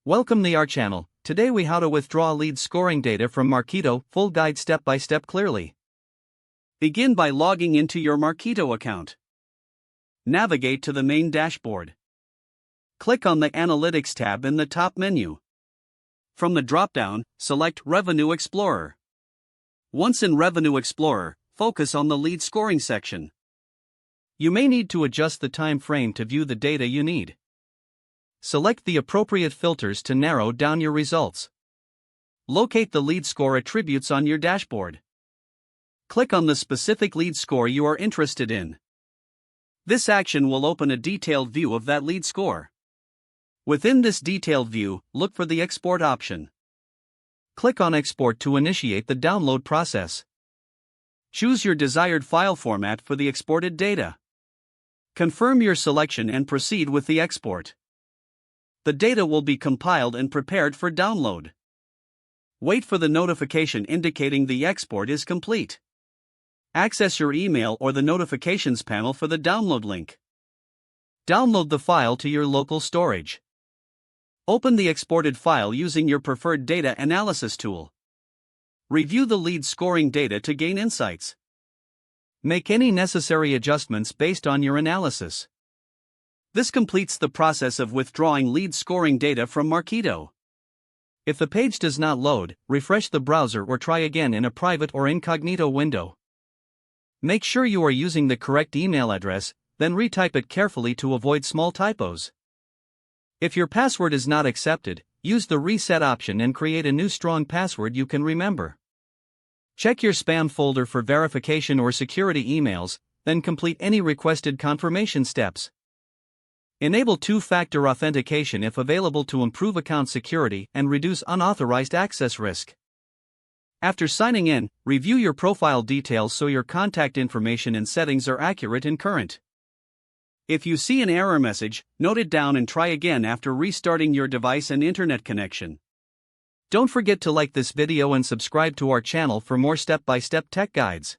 Welcome to our channel. Today we how to withdraw lead scoring data from Marketo, full guide step by step clearly. Begin by logging into your Marketo account. Navigate to the main dashboard. Click on the Analytics tab in the top menu. From the drop-down, select Revenue Explorer. Once in Revenue Explorer, focus on the lead scoring section. You may need to adjust the time frame to view the data you need. Select the appropriate filters to narrow down your results. Locate the lead score attributes on your dashboard. Click on the specific lead score you are interested in. This action will open a detailed view of that lead score. Within this detailed view, look for the Export option. Click on Export to initiate the download process. Choose your desired file format for the exported data. Confirm your selection and proceed with the export. The data will be compiled and prepared for download. Wait for the notification indicating the export is complete. Access your email or the notifications panel for the download link. Download the file to your local storage. Open the exported file using your preferred data analysis tool. Review the lead scoring data to gain insights. Make any necessary adjustments based on your analysis. This completes the process of withdrawing lead scoring data from Marketo. If the page does not load, refresh the browser or try again in a private or incognito window. Make sure you are using the correct email address, then retype it carefully to avoid small typos. If your password is not accepted, use the reset option and create a new strong password you can remember. Check your spam folder for verification or security emails, then complete any requested confirmation steps. Enable two-factor authentication if available to improve account security and reduce unauthorized access risk. After signing in, review your profile details so your contact information and settings are accurate and current. If you see an error message, note it down and try again after restarting your device and internet connection. Don't forget to like this video and subscribe to our channel for more step-by-step tech guides.